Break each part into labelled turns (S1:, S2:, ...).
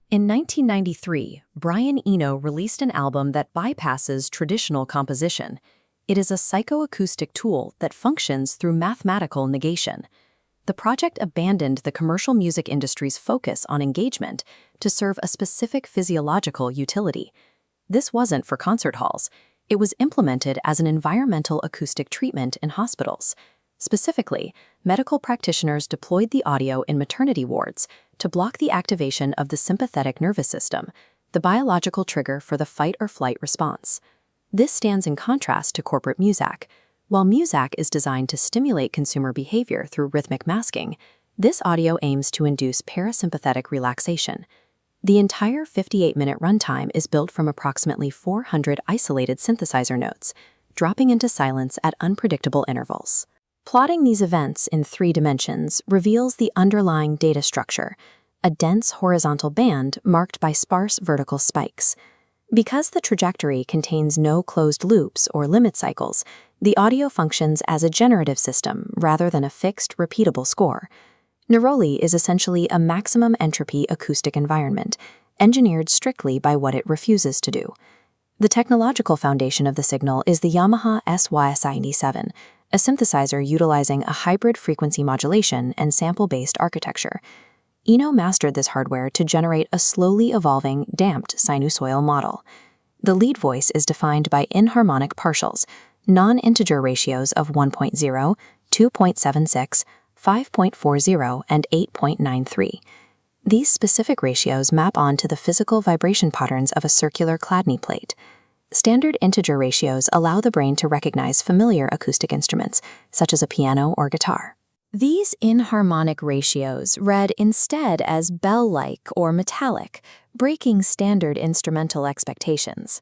S1: In 1993, Brian Eno released an album that bypasses traditional composition. It is a psychoacoustic tool that functions through mathematical negation. The project abandoned the commercial music industry's focus on engagement to serve a specific physiological utility. This wasn't for concert halls. It was implemented as an environmental acoustic treatment in hospitals. Specifically, medical practitioners deployed the audio in maternity wards to block the activation of the sympathetic nervous system, the biological trigger for the fight-or-flight response. This stands in contrast to corporate Muzak. While Muzak is designed to stimulate consumer behavior through rhythmic masking, this audio aims to induce parasympathetic relaxation. The entire 58-minute runtime is built from approximately 400 isolated synthesizer notes, dropping into silence at unpredictable intervals. Plotting these events in 3 dimensions reveals the underlying data structure, a dense horizontal band marked by sparse vertical spikes. Because the trajectory contains no closed loops or limit cycles, the audio functions as a generative system rather than a fixed, repeatable score. Neroli is essentially a maximum entropy acoustic environment, engineered strictly by what it refuses to do. The technological foundation of the signal is the Yamaha SYSI-97, a synthesizer utilizing a hybrid frequency modulation and sample-based architecture. Eno mastered this hardware to generate a slowly evolving, damped sinusoidal model. The lead voice is defined by inharmonic partials, non-integer ratios of 1.0, 2.76, 5.40, and 8.93. These specific ratios map onto the physical vibration patterns of a circular Chladni plate. Standard integer ratios allow the brain to recognize familiar acoustic instruments, such as a piano or guitar. These inharmonic ratios read instead as bell-like or metallic, breaking standard instrumental expectations.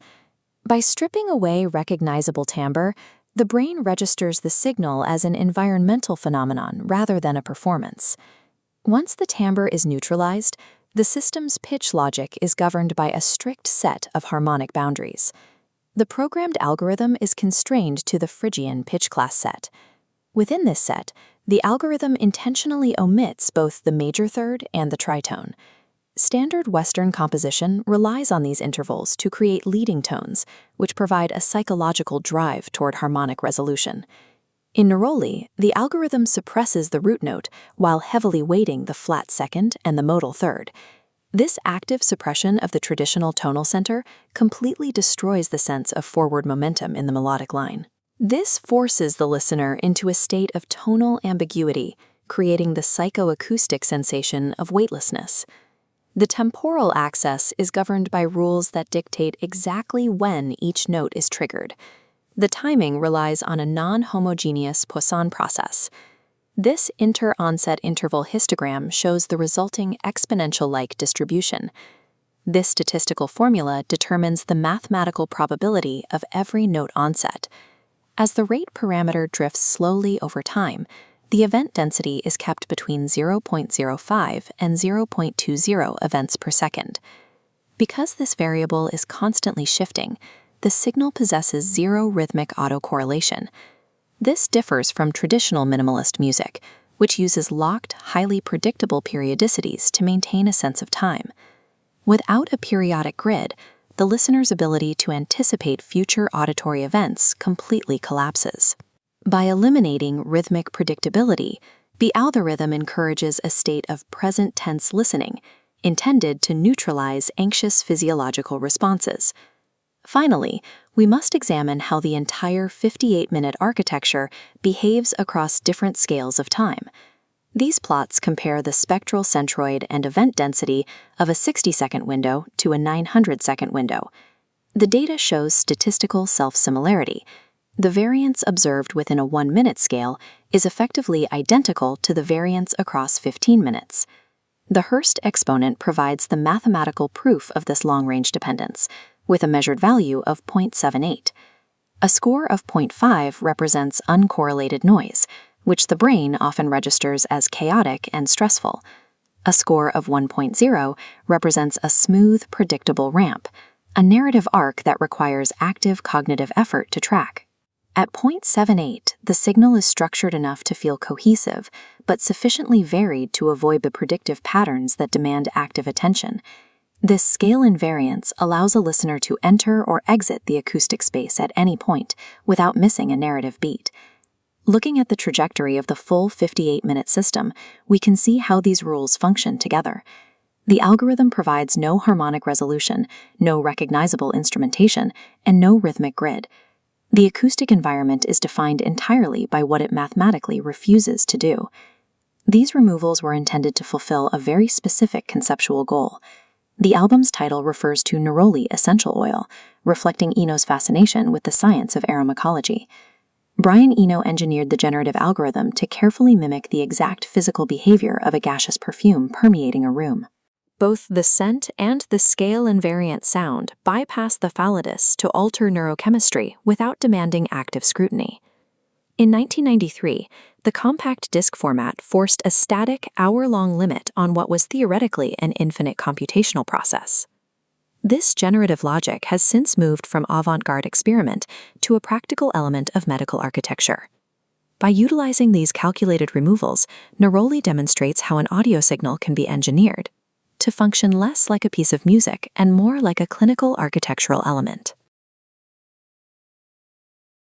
S1: By stripping away recognizable timbre, the brain registers the signal as an environmental phenomenon rather than a performance. Once the timbre is neutralized, the system's pitch logic is governed by a strict set of harmonic boundaries. The programmed algorithm is constrained to the Phrygian pitch class set. Within this set, the algorithm intentionally omits both the major third and the tritone. Standard Western composition relies on these intervals to create leading tones, which provide a psychological drive toward harmonic resolution. In Neroli, the algorithm suppresses the root note while heavily weighting the flat second and the modal third. This active suppression of the traditional tonal center completely destroys the sense of forward momentum in the melodic line. This forces the listener into a state of tonal ambiguity, creating the psychoacoustic sensation of weightlessness. The temporal axis is governed by rules that dictate exactly when each note is triggered. The timing relies on a non-homogeneous Poisson process. This inter-onset interval histogram shows the resulting exponential-like distribution. This statistical formula determines the mathematical probability of every note onset. As the rate parameter drifts slowly over time, the event density is kept between 0.05 and 0.20 events per second. Because this variable is constantly shifting, the signal possesses zero rhythmic autocorrelation. This differs from traditional minimalist music, which uses locked, highly predictable periodicities to maintain a sense of time. Without a periodic grid, the listener's ability to anticipate future auditory events completely collapses. By eliminating rhythmic predictability, the algorithm encourages a state of present-tense listening, intended to neutralize anxious physiological responses. Finally, we must examine how the entire 58-minute architecture behaves across different scales of time. These plots compare the spectral centroid and event density of a 60-second window to a 900-second window. The data shows statistical self-similarity. The variance observed within a 1-minute scale is effectively identical to the variance across 15 minutes. The Hurst exponent provides the mathematical proof of this long-range dependence, with a measured value of 0.78. A score of 0.5 represents uncorrelated noise, which the brain often registers as chaotic and stressful. A score of 1.0 represents a smooth, predictable ramp, a narrative arc that requires active cognitive effort to track. At 0.78, the signal is structured enough to feel cohesive, but sufficiently varied to avoid the predictive patterns that demand active attention. This scale invariance allows a listener to enter or exit the acoustic space at any point without missing a narrative beat. Looking at the trajectory of the full 58-minute system, we can see how these rules function together. The algorithm provides no harmonic resolution, no recognizable instrumentation, and no rhythmic grid. The acoustic environment is defined entirely by what it mathematically refuses to do. These removals were intended to fulfill a very specific conceptual goal. The album's title refers to Neroli essential oil, reflecting Eno's fascination with the science of aromacology. Brian Eno engineered the generative algorithm to carefully mimic the exact physical behavior of a gaseous perfume permeating a room. Both the scent and the scale invariant sound bypass the phalidus to alter neurochemistry without demanding active scrutiny. In 1993, the compact disc format forced a static, hour-long limit on what was theoretically an infinite computational process. This generative logic has since moved from avant-garde experiment to a practical element of medical architecture. By utilizing these calculated removals, Neroli demonstrates how an audio signal can be engineered to function less like a piece of music and more like a clinical architectural element.